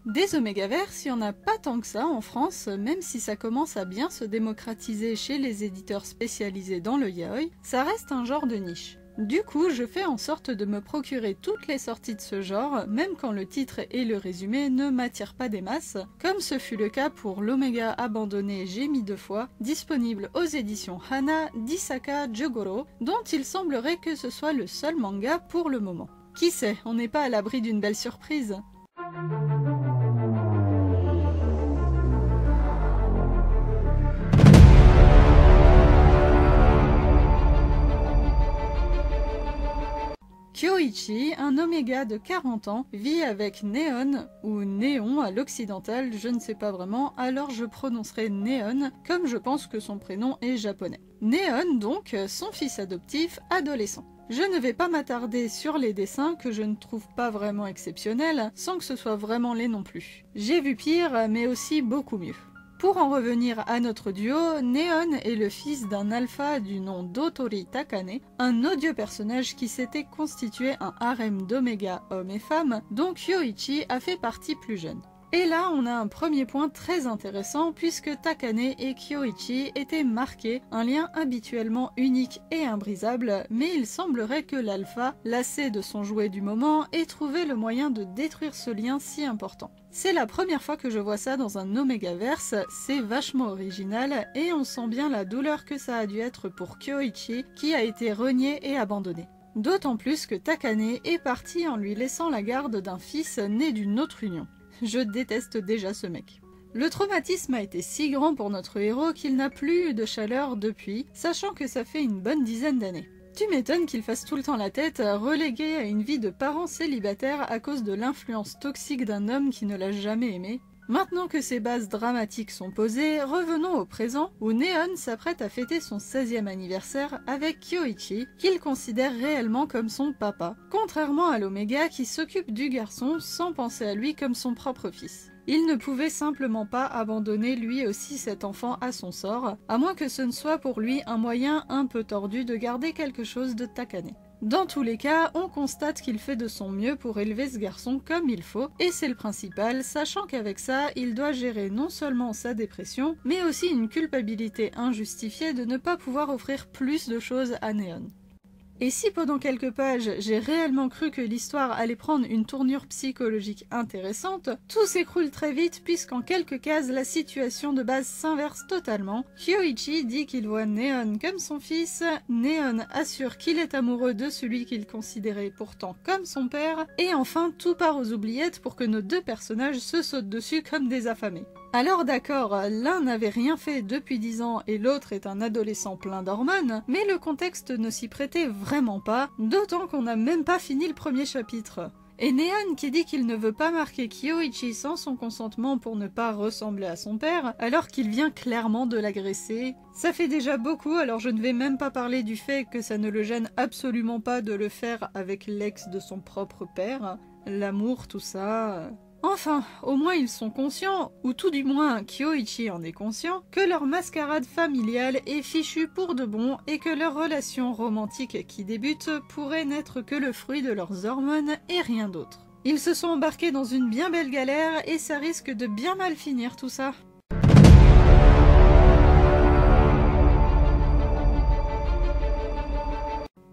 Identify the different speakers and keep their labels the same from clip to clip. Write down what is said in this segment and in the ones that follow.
Speaker 1: Des omégaverses, il n'y en a pas tant que ça en France, même si ça commence à bien se démocratiser chez les éditeurs spécialisés dans le yaoi, ça reste un genre de niche. Du coup, je fais en sorte de me procurer toutes les sorties de ce genre, même quand le titre et le résumé ne m'attirent pas des masses, comme ce fut le cas pour l'Oméga abandonné J'ai mis 2 fois, disponible aux éditions Hana d'Isaka Jogoro, dont il semblerait que ce soit le seul manga pour le moment. Qui sait, on n'est pas à l'abri d'une belle surprise. Kyoichi, un oméga de 40 ans, vit avec Neon, ou Néon à l'occidental, je ne sais pas vraiment, alors je prononcerai Neon, comme je pense que son prénom est japonais. Neon donc, son fils adoptif, adolescent. Je ne vais pas m'attarder sur les dessins que je ne trouve pas vraiment exceptionnels, sans que ce soit vraiment laid non plus. J'ai vu pire, mais aussi beaucoup mieux. Pour en revenir à notre duo, Neon est le fils d'un alpha du nom d'Otori Takane, un odieux personnage qui s'était constitué un harem d'oméga hommes et femmes, dont Kyoichi a fait partie plus jeune. Et là, on a un premier point très intéressant puisque Takane et Kyoichi étaient marqués, un lien habituellement unique et imbrisable, mais il semblerait que l'alpha, lassé de son jouet du moment, ait trouvé le moyen de détruire ce lien si important. C'est la première fois que je vois ça dans un Omégaverse, c'est vachement original et on sent bien la douleur que ça a dû être pour Kyoichi qui a été renié et abandonné. D'autant plus que Takane est parti en lui laissant la garde d'un fils né d'une autre union. Je déteste déjà ce mec. Le traumatisme a été si grand pour notre héros qu'il n'a plus eu de chaleur depuis, sachant que ça fait une bonne dizaine d'années. Tu m'étonnes qu'il fasse tout le temps la tête, relégué à une vie de parent célibataire à cause de l'influence toxique d'un homme qui ne l'a jamais aimé. Maintenant que ces bases dramatiques sont posées, revenons au présent où Neon s'apprête à fêter son 16e anniversaire avec Kyoichi, qu'il considère réellement comme son papa, contrairement à l'Oméga qui s'occupe du garçon sans penser à lui comme son propre fils. Il ne pouvait simplement pas abandonner lui aussi cet enfant à son sort, à moins que ce ne soit pour lui un moyen un peu tordu de garder quelque chose de Takane. Dans tous les cas, on constate qu'il fait de son mieux pour élever ce garçon comme il faut, et c'est le principal, sachant qu'avec ça, il doit gérer non seulement sa dépression, mais aussi une culpabilité injustifiée de ne pas pouvoir offrir plus de choses à Neon. Et si pendant quelques pages, j'ai réellement cru que l'histoire allait prendre une tournure psychologique intéressante, tout s'écroule très vite puisqu'en quelques cases, la situation de base s'inverse totalement. Kyoichi dit qu'il voit Neon comme son fils, Neon assure qu'il est amoureux de celui qu'il considérait pourtant comme son père, et enfin tout part aux oubliettes pour que nos deux personnages se sautent dessus comme des affamés. Alors d'accord, l'un n'avait rien fait depuis 10 ans et l'autre est un adolescent plein d'hormones, mais le contexte ne s'y prêtait vraiment pas, d'autant qu'on n'a même pas fini le premier chapitre. Et Neon qui dit qu'il ne veut pas marquer Kyoichi sans son consentement pour ne pas ressembler à son père, alors qu'il vient clairement de l'agresser. Ça fait déjà beaucoup, alors je ne vais même pas parler du fait que ça ne le gêne absolument pas de le faire avec l'ex de son propre père. L'amour, tout ça... Enfin, au moins ils sont conscients, ou tout du moins Kyoichi en est conscient, que leur mascarade familiale est fichue pour de bon et que leur relation romantique qui débute pourrait n'être que le fruit de leurs hormones et rien d'autre. Ils se sont embarqués dans une bien belle galère et ça risque de bien mal finir tout ça.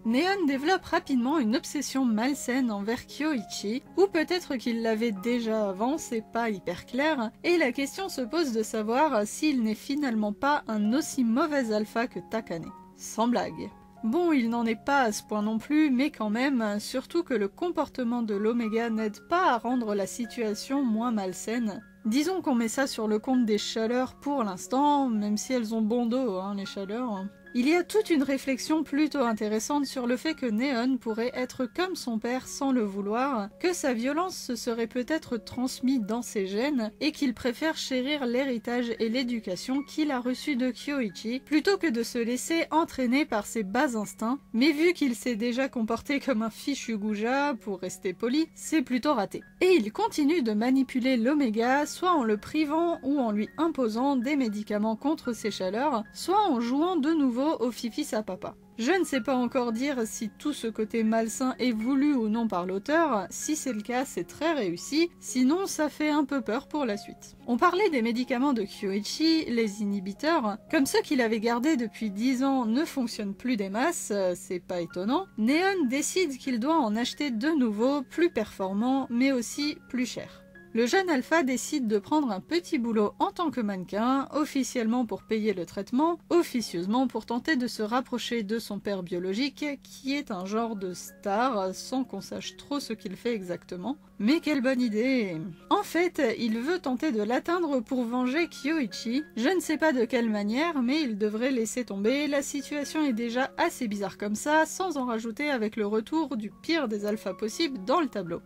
Speaker 1: Neon développe rapidement une obsession malsaine envers Kyoichi, ou peut-être qu'il l'avait déjà avant, c'est pas hyper clair, et la question se pose de savoir s'il n'est finalement pas un aussi mauvais alpha que Takane. Sans blague. Bon, il n'en est pas à ce point non plus, mais quand même, surtout que le comportement de l'Oméga n'aide pas à rendre la situation moins malsaine. Disons qu'on met ça sur le compte des chaleurs pour l'instant, même si elles ont bon dos, hein, les chaleurs. Il y a toute une réflexion plutôt intéressante sur le fait que Neon pourrait être comme son père sans le vouloir, que sa violence se serait peut-être transmise dans ses gènes et qu'il préfère chérir l'héritage et l'éducation qu'il a reçu de Kyoichi plutôt que de se laisser entraîner par ses bas instincts, mais vu qu'il s'est déjà comporté comme un fichu goujat, pour rester poli, c'est plutôt raté. Et il continue de manipuler l'Oméga, soit en le privant ou en lui imposant des médicaments contre ses chaleurs, soit en jouant de nouveau nouveau au fils à papa. Je ne sais pas encore dire si tout ce côté malsain est voulu ou non par l'auteur, si c'est le cas c'est très réussi, sinon ça fait un peu peur pour la suite. On parlait des médicaments de Kyoichi, les inhibiteurs, comme ceux qu'il avait gardés depuis 10 ans ne fonctionnent plus des masses, c'est pas étonnant, Neon décide qu'il doit en acheter de nouveaux, plus performants, mais aussi plus chers. Le jeune Alpha décide de prendre un petit boulot en tant que mannequin, officiellement pour payer le traitement, officieusement pour tenter de se rapprocher de son père biologique, qui est un genre de star, sans qu'on sache trop ce qu'il fait exactement. Mais quelle bonne idée! En fait, il veut tenter de l'atteindre pour venger Kyoichi. Je ne sais pas de quelle manière, mais il devrait laisser tomber, la situation est déjà assez bizarre comme ça, sans en rajouter avec le retour du pire des alphas possibles dans le tableau.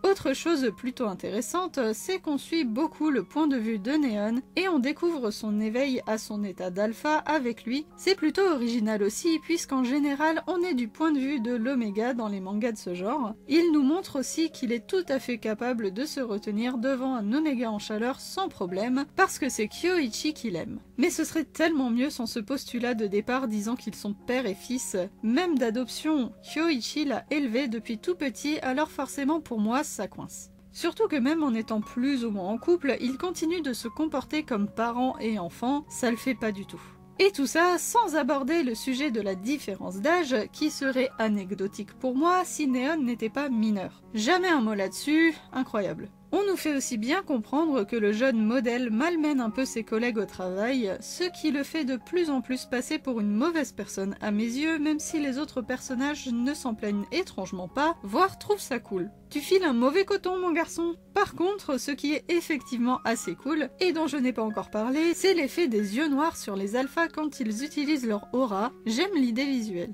Speaker 1: Autre chose plutôt intéressante, c'est qu'on suit beaucoup le point de vue de Neon et on découvre son éveil à son état d'alpha avec lui. C'est plutôt original aussi puisqu'en général on est du point de vue de l'Oméga dans les mangas de ce genre. Il nous montre aussi qu'il est tout à fait capable de se retenir devant un Oméga en chaleur sans problème parce que c'est Kyoichi qu'il aime. Mais ce serait tellement mieux sans ce postulat de départ disant qu'ils sont père et fils, même d'adoption. Kyoichi l'a élevé depuis tout petit alors forcément pour moi ça coince. Surtout que même en étant plus ou moins en couple, il continue de se comporter comme parent et enfant, ça le fait pas du tout. Et tout ça sans aborder le sujet de la différence d'âge, qui serait anecdotique pour moi si Neon n'était pas mineur. Jamais un mot là-dessus, incroyable. On nous fait aussi bien comprendre que le jeune modèle malmène un peu ses collègues au travail, ce qui le fait de plus en plus passer pour une mauvaise personne à mes yeux, même si les autres personnages ne s'en plaignent étrangement pas, voire trouvent ça cool. Tu files un mauvais coton mon garçon. Par contre, ce qui est effectivement assez cool, et dont je n'ai pas encore parlé, c'est l'effet des yeux noirs sur les alphas quand ils utilisent leur aura. J'aime l'idée visuelle.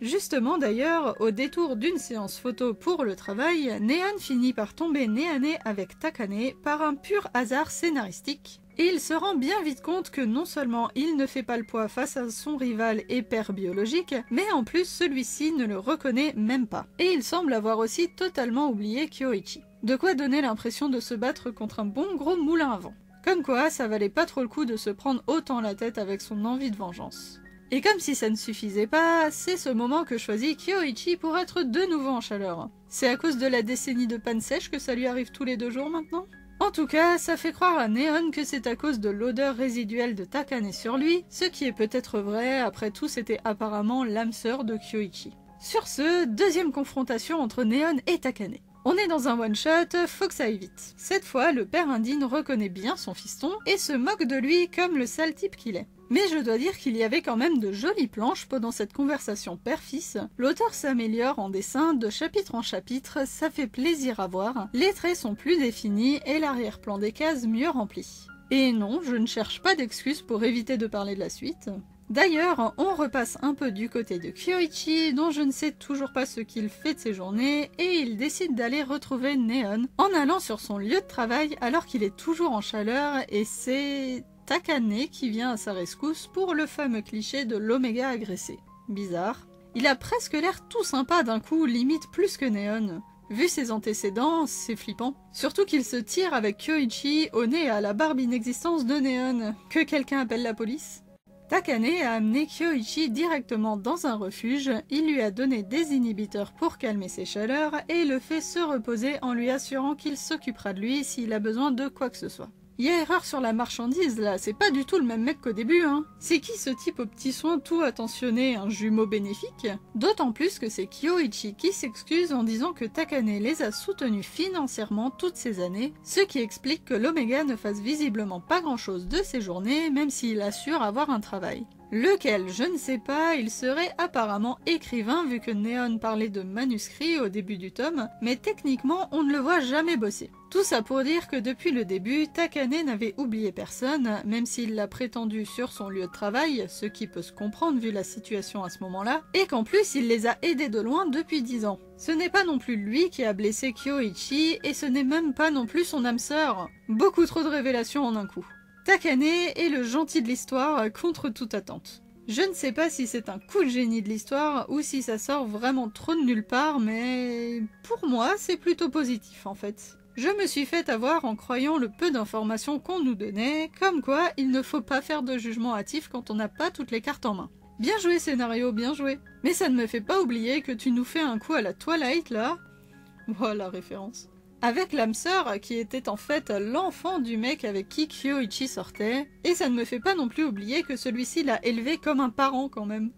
Speaker 1: Justement d'ailleurs, au détour d'une séance photo pour le travail, Neon finit par tomber nez à nez avec Takane par un pur hasard scénaristique. Et il se rend bien vite compte que non seulement il ne fait pas le poids face à son rival et père biologique, mais en plus celui-ci ne le reconnaît même pas. Et il semble avoir aussi totalement oublié Kyoichi. De quoi donner l'impression de se battre contre un bon gros moulin à vent. Comme quoi, ça valait pas trop le coup de se prendre autant la tête avec son envie de vengeance. Et comme si ça ne suffisait pas, c'est ce moment que choisit Kyoichi pour être de nouveau en chaleur. C'est à cause de la décennie de panne sèche que ça lui arrive tous les 2 jours maintenant? En tout cas, ça fait croire à Neon que c'est à cause de l'odeur résiduelle de Takane sur lui, ce qui est peut-être vrai, après tout c'était apparemment l'âme sœur de Kyoichi. Sur ce, deuxième confrontation entre Neon et Takane. On est dans un one-shot, faut que ça aille vite. Cette fois, le père indigne reconnaît bien son fiston et se moque de lui comme le sale type qu'il est. Mais je dois dire qu'il y avait quand même de jolies planches pendant cette conversation père-fils. L'auteur s'améliore en dessin de chapitre en chapitre, ça fait plaisir à voir. Les traits sont plus définis et l'arrière-plan des cases mieux rempli. Et non, je ne cherche pas d'excuses pour éviter de parler de la suite. D'ailleurs, on repasse un peu du côté de Kyoichi, dont je ne sais toujours pas ce qu'il fait de ses journées, et il décide d'aller retrouver Neon en allant sur son lieu de travail alors qu'il est toujours en chaleur, et c'est Takane qui vient à sa rescousse pour le fameux cliché de l'Oméga agressé. Bizarre. Il a presque l'air tout sympa d'un coup, limite plus que Neon. Vu ses antécédents, c'est flippant. Surtout qu'il se tire avec Kyoichi au nez et à la barbe inexistence de Neon. Que quelqu'un appelle la police? Takane a amené Kyoichi directement dans un refuge, il lui a donné des inhibiteurs pour calmer ses chaleurs et le fait se reposer en lui assurant qu'il s'occupera de lui s'il a besoin de quoi que ce soit. Il y a erreur sur la marchandise là, c'est pas du tout le même mec qu'au début hein. C'est qui ce type aux petits soins tout attentionné, un jumeau bénéfique? D'autant plus que c'est Kyoichi qui s'excuse en disant que Takane les a soutenus financièrement toutes ces années, ce qui explique que l'Oméga ne fasse visiblement pas grand chose de ses journées, même s'il assure avoir un travail. Lequel, je ne sais pas, il serait apparemment écrivain vu que Neon parlait de manuscrits au début du tome, mais techniquement on ne le voit jamais bosser. Tout ça pour dire que depuis le début, Takane n'avait oublié personne, même s'il l'a prétendu sur son lieu de travail, ce qui peut se comprendre vu la situation à ce moment-là, et qu'en plus il les a aidés de loin depuis 10 ans. Ce n'est pas non plus lui qui a blessé Kyoichi, et ce n'est même pas non plus son âme sœur. Beaucoup trop de révélations en un coup. Takane est le gentil de l'histoire contre toute attente. Je ne sais pas si c'est un coup de génie de l'histoire ou si ça sort vraiment trop de nulle part, mais pour moi c'est plutôt positif en fait. Je me suis fait avoir en croyant le peu d'informations qu'on nous donnait, comme quoi il ne faut pas faire de jugement hâtif quand on n'a pas toutes les cartes en main. Bien joué scénario, bien joué. Mais ça ne me fait pas oublier que tu nous fais un coup à la Twilight là. Voilà référence. Avec l'âme sœur qui était en fait l'enfant du mec avec qui Kyoichi sortait, et ça ne me fait pas non plus oublier que celui-ci l'a élevé comme un parent quand même.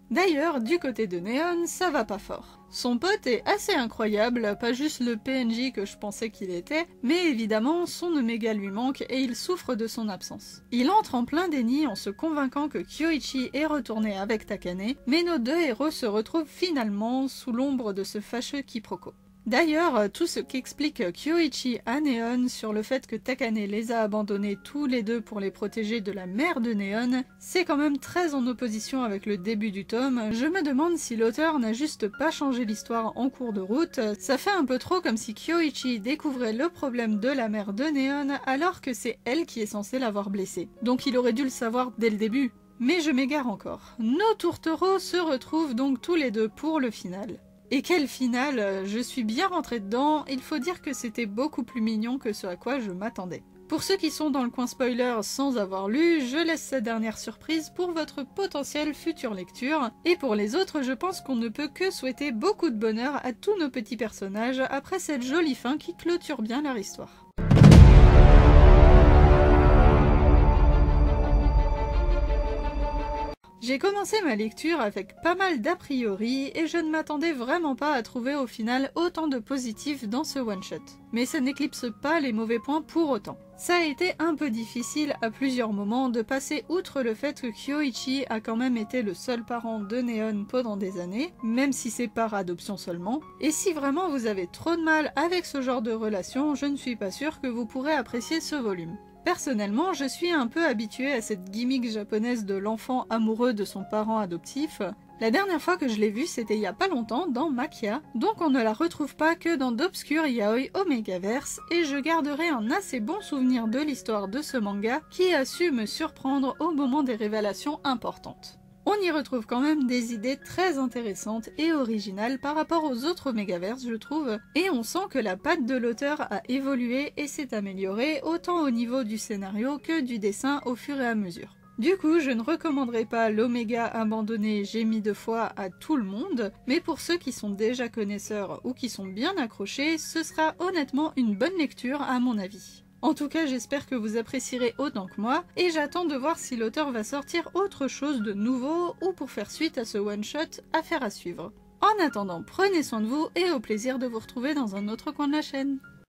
Speaker 1: D'ailleurs, du côté de Neon, ça va pas fort. Son pote est assez incroyable, pas juste le PNJ que je pensais qu'il était, mais évidemment son Oméga lui manque et il souffre de son absence. Il entre en plein déni en se convainquant que Kyoichi est retourné avec Takane, mais nos deux héros se retrouvent finalement sous l'ombre de ce fâcheux quiproquo. D'ailleurs, tout ce qu'explique Kyoichi à Neon sur le fait que Takane les a abandonnés tous les deux pour les protéger de la mère de Neon, c'est quand même très en opposition avec le début du tome. Je me demande si l'auteur n'a juste pas changé l'histoire en cours de route, ça fait un peu trop comme si Kyoichi découvrait le problème de la mère de Neon alors que c'est elle qui est censée l'avoir blessé. Donc il aurait dû le savoir dès le début. Mais je m'égare encore. Nos tourtereaux se retrouvent donc tous les deux pour le final. Et quel final, je suis bien rentrée dedans, il faut dire que c'était beaucoup plus mignon que ce à quoi je m'attendais. Pour ceux qui sont dans le coin spoiler sans avoir lu, je laisse cette dernière surprise pour votre potentielle future lecture, et pour les autres je pense qu'on ne peut que souhaiter beaucoup de bonheur à tous nos petits personnages après cette jolie fin qui clôture bien leur histoire. J'ai commencé ma lecture avec pas mal d'a priori et je ne m'attendais vraiment pas à trouver au final autant de positifs dans ce one-shot. Mais ça n'éclipse pas les mauvais points pour autant. Ça a été un peu difficile à plusieurs moments de passer outre le fait que Kyoichi a quand même été le seul parent de Neon pendant des années, même si c'est par adoption seulement. Et si vraiment vous avez trop de mal avec ce genre de relation, je ne suis pas sûre que vous pourrez apprécier ce volume. Personnellement, je suis un peu habituée à cette gimmick japonaise de l'enfant amoureux de son parent adoptif. La dernière fois que je l'ai vue, c'était il y a pas longtemps dans Maquia, donc on ne la retrouve pas que dans d'obscurs yaoi Omegaverse, et je garderai un assez bon souvenir de l'histoire de ce manga qui a su me surprendre au moment des révélations importantes. On y retrouve quand même des idées très intéressantes et originales par rapport aux autres Omegaverse, je trouve, et on sent que la patte de l'auteur a évolué et s'est améliorée autant au niveau du scénario que du dessin au fur et à mesure. Du coup, je ne recommanderais pas l'Oméga abandonné j'ai mis 2 fois à tout le monde, mais pour ceux qui sont déjà connaisseurs ou qui sont bien accrochés, ce sera honnêtement une bonne lecture à mon avis. En tout cas, j'espère que vous apprécierez autant que moi, et j'attends de voir si l'auteur va sortir autre chose de nouveau ou pour faire suite à ce one-shot, affaire à suivre. En attendant, prenez soin de vous et au plaisir de vous retrouver dans un autre coin de la chaîne.